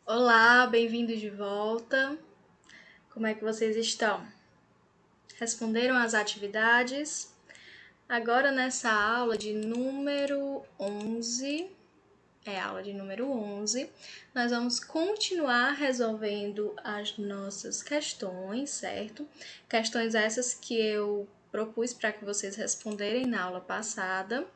Olá, bem-vindos de volta. Como é que vocês estão? Responderam às atividades? Agora nessa aula de número 11, nós vamos continuar resolvendo as nossas questões, certo? Questões essas que eu propus para que vocês responderem na aula passada.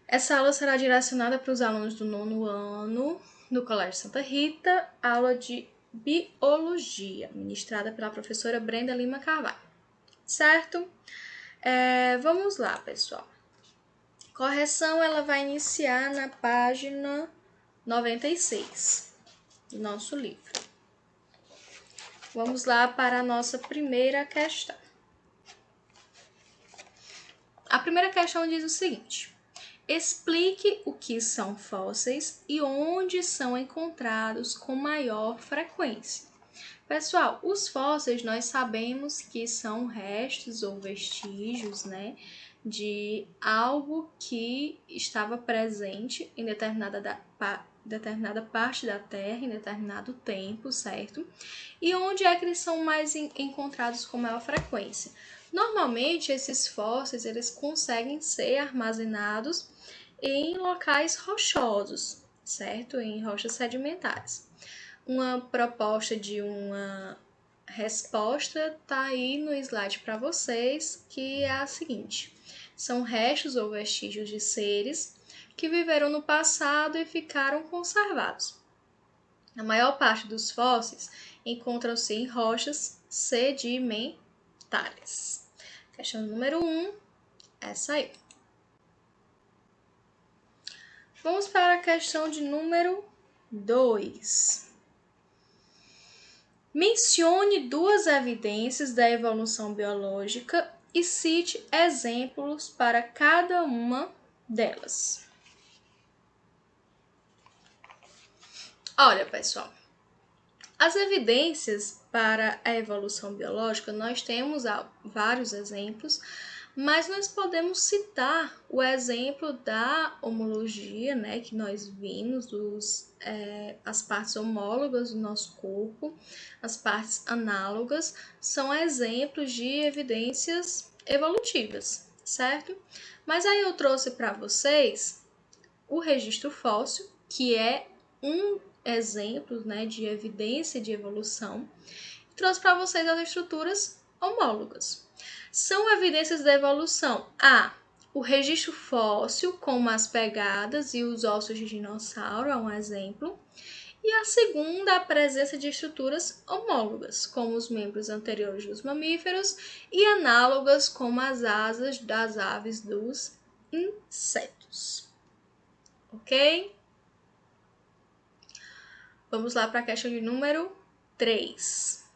Essa aula será direcionada para os alunos do 9º ano do Colégio Santa Rita, aula de Biologia, ministrada pela professora Brenda Lima Carvalho, certo? Vamos lá, pessoal. Correção, ela vai iniciar na página 96 do nosso livro. Vamos lá para a nossa primeira questão. A primeira questão diz o seguinte: explique o que são fósseis e onde são encontrados com maior frequência. Pessoal, os fósseis nós sabemos que são restos ou vestígios, né, de algo que estava presente em determinada parte da Terra, em determinado tempo, certo? E onde é que eles são mais encontrados com maior frequência? Normalmente, esses fósseis eles conseguem ser armazenados em locais rochosos, certo? Em rochas sedimentares. Uma proposta de uma resposta está aí no slide para vocês, que é a seguinte: são restos ou vestígios de seres que viveram no passado e ficaram conservados. A maior parte dos fósseis encontram-se em rochas sedimentares. Questão número 1, essa aí. Vamos para a questão de número 2. Mencione duas evidências da evolução biológica e cite exemplos para cada uma delas. Olha, pessoal, as evidências para a evolução biológica, nós temos vários exemplos, mas nós podemos citar o exemplo da homologia, né, que nós vimos, as partes homólogas do nosso corpo, as partes análogas, são exemplos de evidências evolutivas, certo? Mas aí eu trouxe para vocês o registro fóssil, que é um exemplo, né, de evidência de evolução, e trouxe para vocês as estruturas homólogas. São evidências da evolução: o registro fóssil, como as pegadas e os ossos de dinossauro, é um exemplo. E a segunda, a presença de estruturas homólogas, como os membros anteriores dos mamíferos e análogas, como as asas das aves dos insetos. Ok? Vamos lá para a questão de número 3.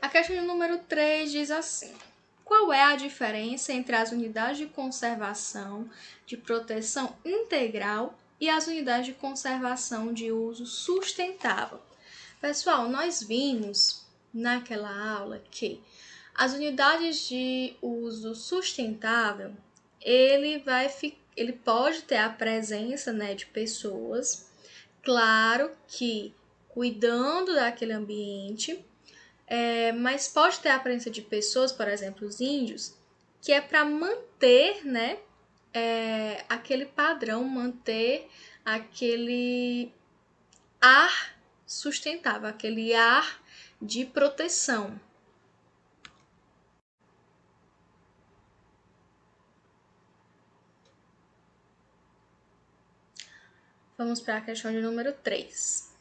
A questão de número 3 diz assim: qual é a diferença entre as unidades de conservação de proteção integral e as unidades de conservação de uso sustentável? Pessoal, nós vimos naquela aula que as unidades de uso sustentável, ele pode ter a presença, né, de pessoas, claro que cuidando daquele ambiente, mas pode ter a presença de pessoas, por exemplo, os índios, que é para manter, né, aquele padrão, manter aquele ar sustentável, aquele ar de proteção. Vamos para a questão de número 3.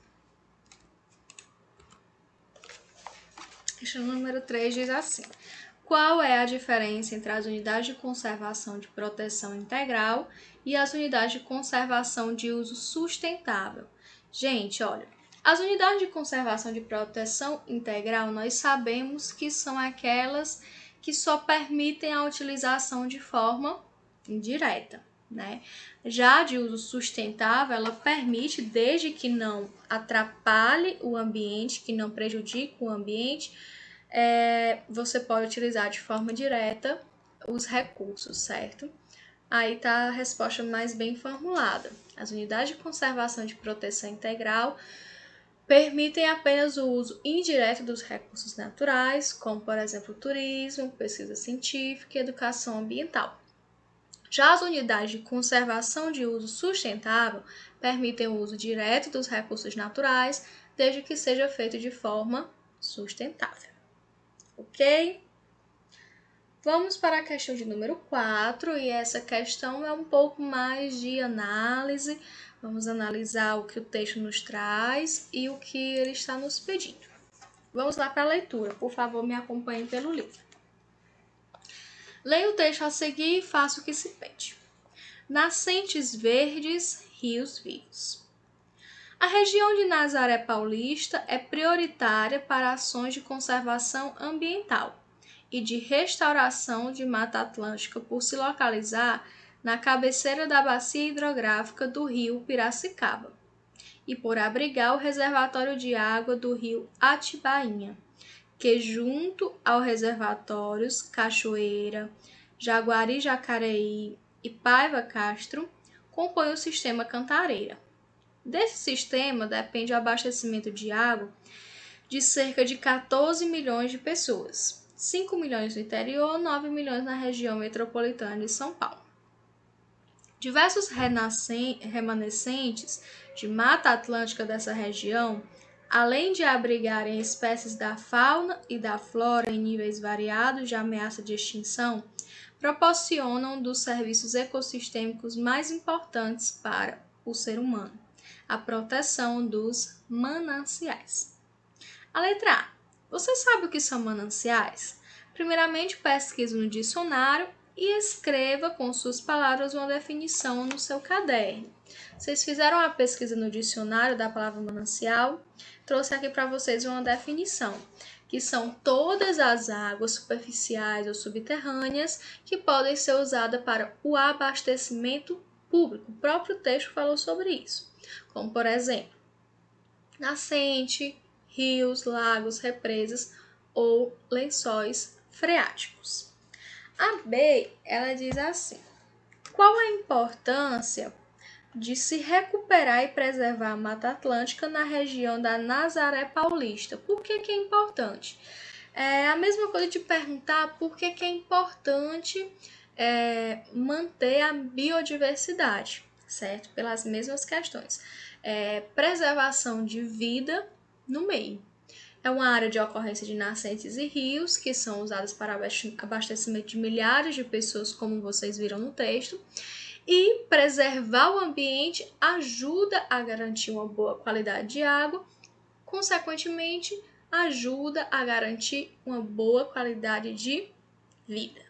A questão número 3 diz assim: qual é a diferença entre as unidades de conservação de proteção integral e as unidades de conservação de uso sustentável? Gente, olha, as unidades de conservação de proteção integral, nós sabemos que são aquelas que só permitem a utilização de forma indireta, né? Já de uso sustentável, ela permite, desde que não atrapalhe o ambiente, que não prejudique o ambiente, você pode utilizar de forma direta os recursos, certo? Aí está a resposta mais bem formulada. As unidades de conservação de proteção integral permitem apenas o uso indireto dos recursos naturais, como, por exemplo, turismo, pesquisa científica e educação ambiental. Já as unidades de conservação de uso sustentável permitem o uso direto dos recursos naturais, desde que seja feito de forma sustentável. Ok? Vamos para a questão de número 4, e essa questão é um pouco mais de análise. Vamos analisar o que o texto nos traz e o que ele está nos pedindo. Vamos lá para a leitura. Por favor, me acompanhe pelo livro. Leia o texto a seguir e faça o que se pede. Nascentes verdes, rios vivos. A região de Nazaré Paulista é prioritária para ações de conservação ambiental e de restauração de Mata Atlântica por se localizar na cabeceira da bacia hidrográfica do rio Piracicaba e por abrigar o reservatório de água do rio Atibainha, que junto aos reservatórios Cachoeira, Jaguari-Jacareí e Paiva-Castro compõe o sistema Cantareira. Desse sistema depende o abastecimento de água de cerca de 14 milhões de pessoas, 5 milhões no interior, 9 milhões na região metropolitana de São Paulo. Diversos remanescentes de Mata Atlântica dessa região, além de abrigarem espécies da fauna e da flora em níveis variados de ameaça de extinção, proporcionam um dos serviços ecossistêmicos mais importantes para o ser humano, a proteção dos mananciais. A letra A. Você sabe o que são mananciais? Primeiramente, pesquise no dicionário e escreva com suas palavras uma definição no seu caderno. Vocês fizeram a pesquisa no dicionário da palavra manancial? Trouxe aqui para vocês uma definição, que são todas as águas superficiais ou subterrâneas que podem ser usadas para o abastecimento público. O próprio texto falou sobre isso, como por exemplo, nascente, rios, lagos, represas ou lençóis freáticos. A B, ela diz assim: qual a importância de se recuperar e preservar a Mata Atlântica na região da Nazaré Paulista? Por que é importante? É a mesma coisa de perguntar por que é importante manter a biodiversidade, certo? Pelas mesmas questões. Preservação de vida no meio. É uma área de ocorrência de nascentes e rios que são usadas para abastecimento de milhares de pessoas, como vocês viram no texto. E preservar o ambiente ajuda a garantir uma boa qualidade de água, consequentemente, ajuda a garantir uma boa qualidade de vida.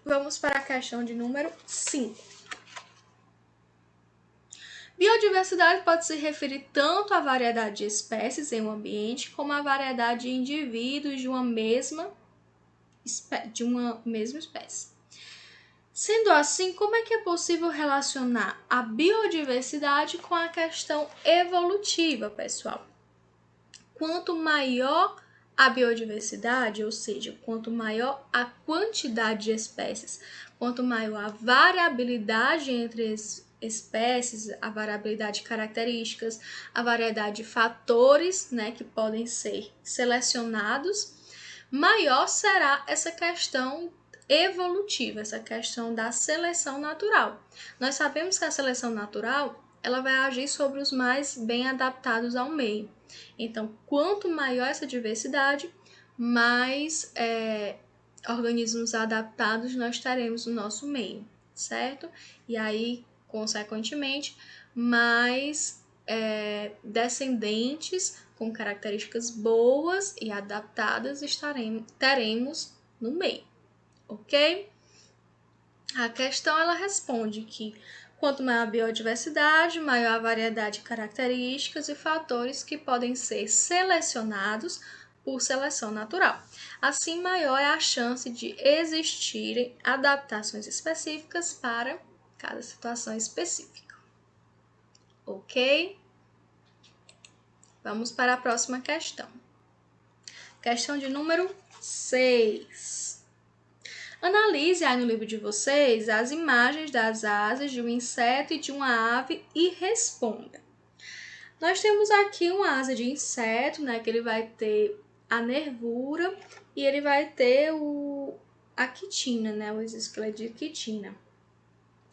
Vamos para a questão de número 5. Biodiversidade pode se referir tanto à variedade de espécies em um ambiente, como à variedade de indivíduos de uma mesma espécie. Sendo assim, como é que é possível relacionar a biodiversidade com a questão evolutiva, pessoal? Quanto maior a biodiversidade, ou seja, quanto maior a quantidade de espécies, quanto maior a variabilidade entre espécies, a variabilidade de características, a variedade de fatores, né, que podem ser selecionados, maior será essa questão evolutiva, essa questão da seleção natural. Nós sabemos que a seleção natural ela vai agir sobre os mais bem adaptados ao meio. Então, quanto maior essa diversidade, mais organismos adaptados nós teremos no nosso meio, certo? E aí, consequentemente, mais descendentes com características boas e adaptadas teremos no meio, ok? A questão ela responde que quanto maior a biodiversidade, maior a variedade de características e fatores que podem ser selecionados por seleção natural. Assim, maior é a chance de existirem adaptações específicas para cada situação específica. Ok? Vamos para a próxima questão. Questão de número 6. Analise aí no livro de vocês as imagens das asas de um inseto e de uma ave e responda. Nós temos aqui uma asa de inseto, né, que ele vai ter a nervura e ele vai ter a quitina, né, o exoesqueleto de quitina.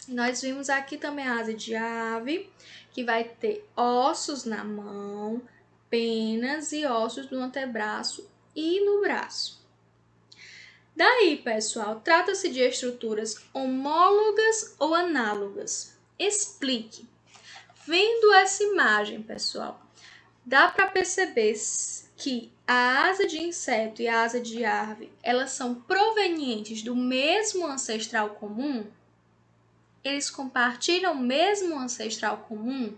Nós vimos aqui também a asa de ave, que vai ter ossos na mão, penas e ossos no antebraço e no braço. Daí, pessoal, trata-se de estruturas homólogas ou análogas? Explique. Vendo essa imagem, pessoal, dá para perceber que a asa de inseto e a asa de ave, elas são provenientes do mesmo ancestral comum? Eles compartilham o mesmo ancestral comum?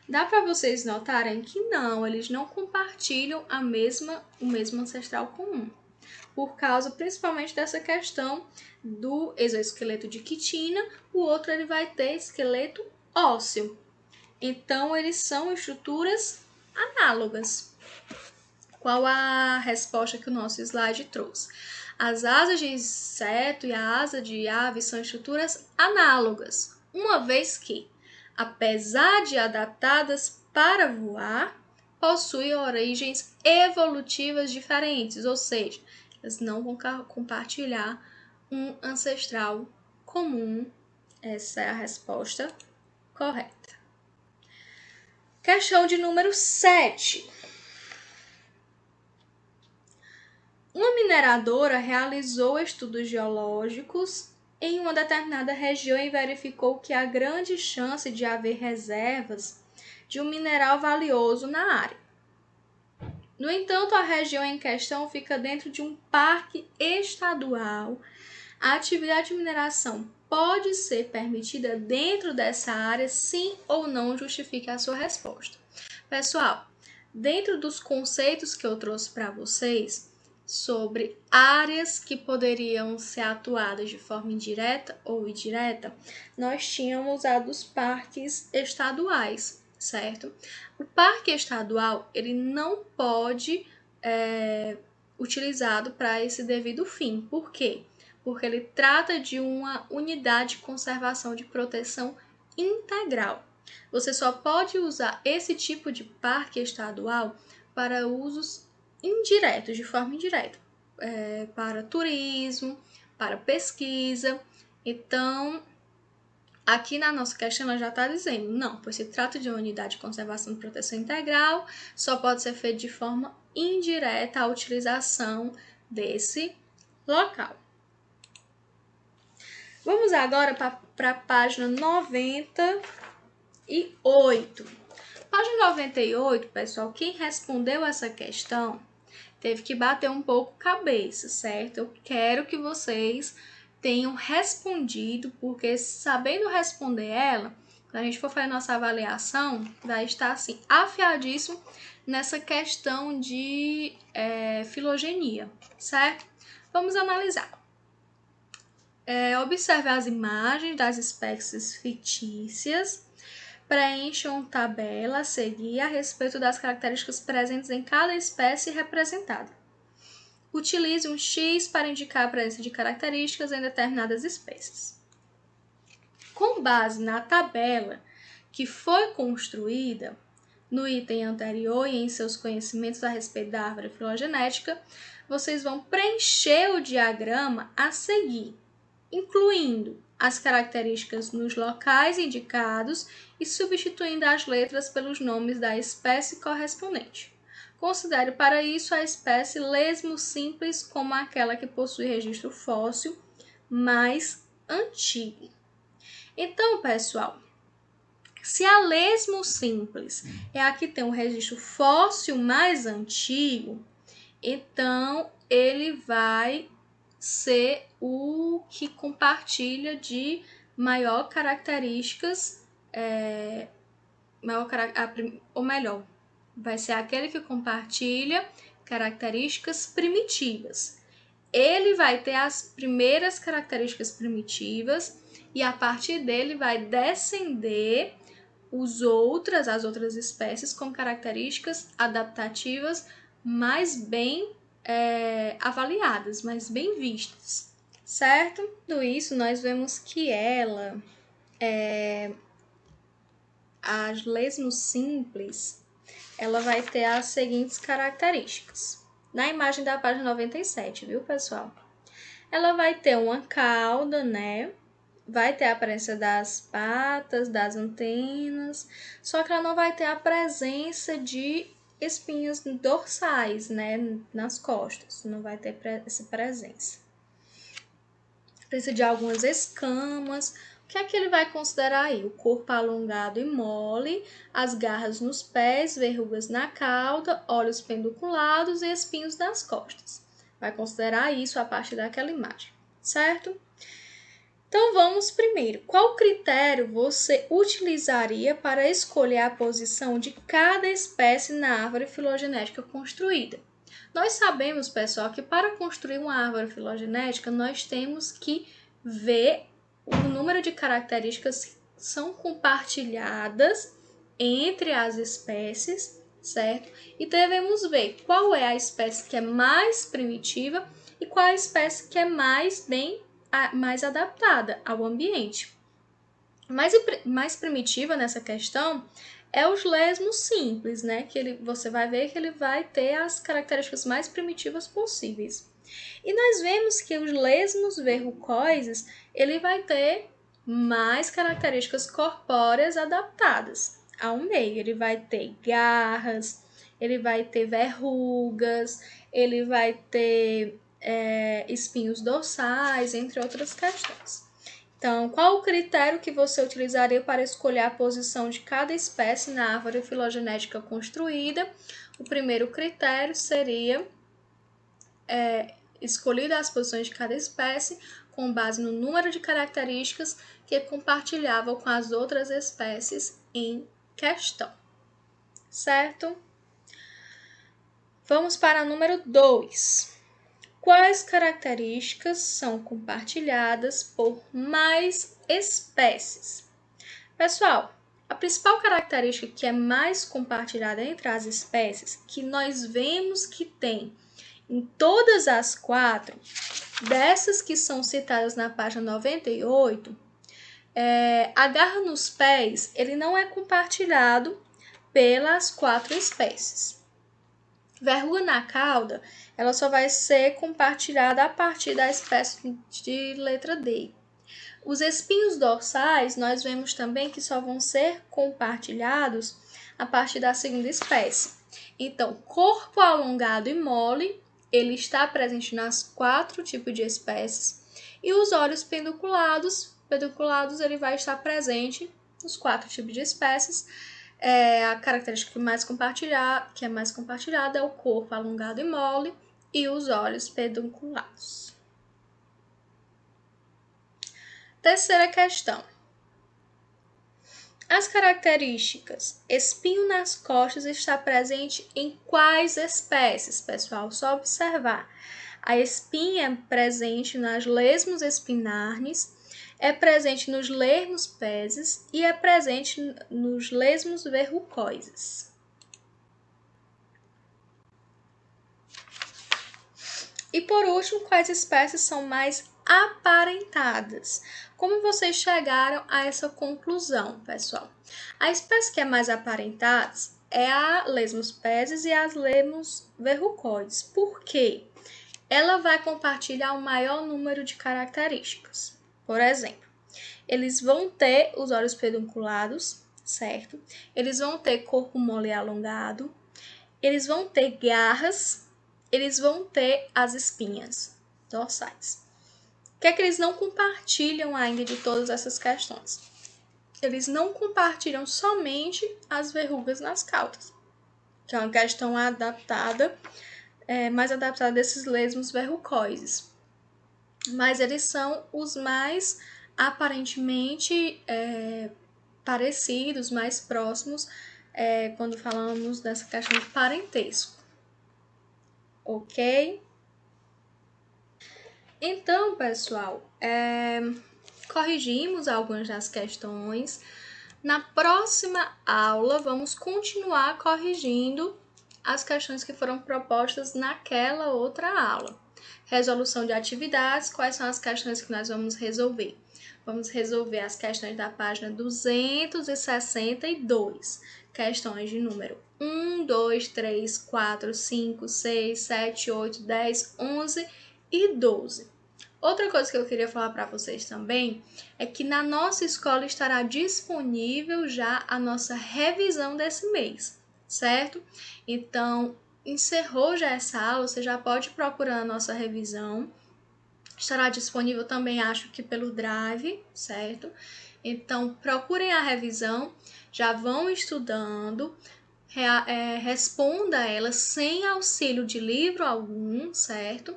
Dá para vocês notarem que não, eles não compartilham o mesmo ancestral comum. Por causa principalmente dessa questão do exoesqueleto de quitina, o outro ele vai ter esqueleto ósseo. Então, eles são estruturas análogas. Qual a resposta que o nosso slide trouxe? As asas de inseto e a asa de ave são estruturas análogas, uma vez que, apesar de adaptadas para voar, possuem origens evolutivas diferentes, ou seja, elas não vão compartilhar um ancestral comum. Essa é a resposta correta. Questão de número 7. Uma mineradora realizou estudos geológicos em uma determinada região e verificou que há grande chance de haver reservas de um mineral valioso na área. No entanto, a região em questão fica dentro de um parque estadual. A atividade de mineração pode ser permitida dentro dessa área, sim ou não? Justifique a sua resposta. Pessoal, dentro dos conceitos que eu trouxe para vocês sobre áreas que poderiam ser atuadas de forma indireta ou indireta, nós tínhamos a dos parques estaduais, certo? O parque estadual, ele não pode utilizado para esse devido fim. Por quê? Porque ele trata de uma unidade de conservação de proteção integral. Você só pode usar esse tipo de parque estadual para usos indiretos, de forma indireta, para turismo, para pesquisa. Então, aqui na nossa questão ela já está dizendo, não, pois se trata de uma unidade de conservação de proteção integral, só pode ser feito de forma indireta a utilização desse local. Vamos agora para a página 98. Página 98, pessoal, quem respondeu essa questão teve que bater um pouco cabeça, certo? Eu quero que vocês tenham respondido, porque sabendo responder ela, quando a gente for fazer nossa avaliação, vai estar assim, afiadíssimo nessa questão de filogenia, certo? Vamos analisar. Observe as imagens das espécies fictícias, preencham tabela a seguir a respeito das características presentes em cada espécie representada. Utilize um X para indicar a presença de características em determinadas espécies. Com base na tabela que foi construída no item anterior e em seus conhecimentos a respeito da árvore filogenética, vocês vão preencher o diagrama a seguir, incluindo as características nos locais indicados e substituindo as letras pelos nomes da espécie correspondente. Considere para isso a espécie lesmo simples como aquela que possui registro fóssil mais antigo. Então, pessoal, se a lesmo simples é a que tem um registro fóssil mais antigo, então ele vai ser o que compartilha de maior características, ou melhor, vai ser aquele que compartilha características primitivas. Ele vai ter as primeiras características primitivas e a partir dele vai descender as outras espécies com características adaptativas mais bem avaliadas, mas bem vistas, certo? Do isso, nós vemos que a lesmo simples, ela vai ter as seguintes características. Na imagem da página 97, viu, pessoal? Ela vai ter uma cauda, né? Vai ter a aparência das patas, das antenas, só que ela não vai ter a presença de espinhas dorsais, né? Nas costas, não vai ter essa presença. Precisa de algumas escamas. O que é que ele vai considerar aí? O corpo alongado e mole, as garras nos pés, verrugas na cauda, olhos pedunculados e espinhos nas costas. Vai considerar isso a partir daquela imagem, certo? Então vamos primeiro. Qual critério você utilizaria para escolher a posição de cada espécie na árvore filogenética construída? Nós sabemos, pessoal, que para construir uma árvore filogenética, nós temos que ver o número de características que são compartilhadas entre as espécies, certo? E devemos ver qual é a espécie que é mais primitiva e qual a espécie que é mais adaptada ao ambiente. Mais primitiva nessa questão é os lesmos simples, né? Que você vai ver que ele vai ter as características mais primitivas possíveis. E nós vemos que os lesmos verrucoides, ele vai ter mais características corpóreas adaptadas ao meio. Ele vai ter garras, ele vai ter verrugas, ele vai ter espinhos dorsais, entre outras questões. Então, qual o critério que você utilizaria para escolher a posição de cada espécie na árvore filogenética construída? O primeiro critério seria escolher as posições de cada espécie com base no número de características que compartilhavam com as outras espécies em questão, certo? Vamos para o número 2. Quais características são compartilhadas por mais espécies? Pessoal, a principal característica que é mais compartilhada entre as espécies, que nós vemos que tem em todas as 4, dessas que são citadas na página 98, a garra nos pés, ele não é compartilhado pelas 4 espécies. Verruga na cauda, ela só vai ser compartilhada a partir da espécie de letra D. Os espinhos dorsais, nós vemos também que só vão ser compartilhados a partir da segunda espécie. Então, corpo alongado e mole, ele está presente nas 4 tipos de espécies. E os olhos pedunculados, ele vai estar presente nos 4 tipos de espécies. A característica que é mais compartilhada é o corpo alongado e mole e os olhos pedunculados. Terceira questão. As características espinho nas costas está presente em quais espécies, pessoal? Só observar. A espinha é presente nas lesmos espinarnes, é presente nos lesmos peses e é presente nos lesmos verrucoides. E por último, quais espécies são mais aparentadas? Como vocês chegaram a essa conclusão, pessoal? A espécie que é mais aparentada é a lesmos peses e as lesmos verrucoides. Por quê? Ela vai compartilhar o maior número de características. Por exemplo, eles vão ter os olhos pedunculados, certo? Eles vão ter corpo mole e alongado, eles vão ter garras, eles vão ter as espinhas dorsais. O que é que eles não compartilham ainda de todas essas questões? Eles não compartilham somente as verrugas nas caudas, que é uma questão adaptada, mais adaptada desses lesmos verrucoides. Mas eles são os mais aparentemente parecidos, mais próximos, quando falamos dessa questão de parentesco. Ok? Então, pessoal, corrigimos algumas das questões. Na próxima aula, vamos continuar corrigindo as questões que foram propostas naquela outra aula. Resolução de atividades, quais são as questões que nós vamos resolver? Vamos resolver as questões da página 262, questões de número 1, 2, 3, 4, 5, 6, 7, 8, 10, 11 e 12. Outra coisa que eu queria falar para vocês também é que na nossa escola estará disponível já a nossa revisão desse mês, certo? Então, encerrou já essa aula, você já pode procurar a nossa revisão. Estará disponível também, acho que pelo Drive, certo? Então, procurem a revisão, já vão estudando, responda ela sem auxílio de livro algum, certo?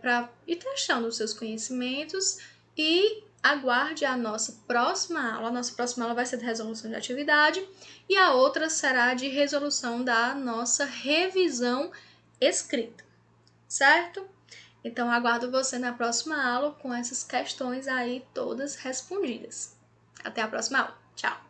Para ir testando os seus conhecimentos e aguarde a nossa próxima aula. A nossa próxima aula vai ser de resolução de atividade e a outra será de resolução da nossa revisão escrita, certo? Então, aguardo você na próxima aula com essas questões aí todas respondidas. Até a próxima aula. Tchau!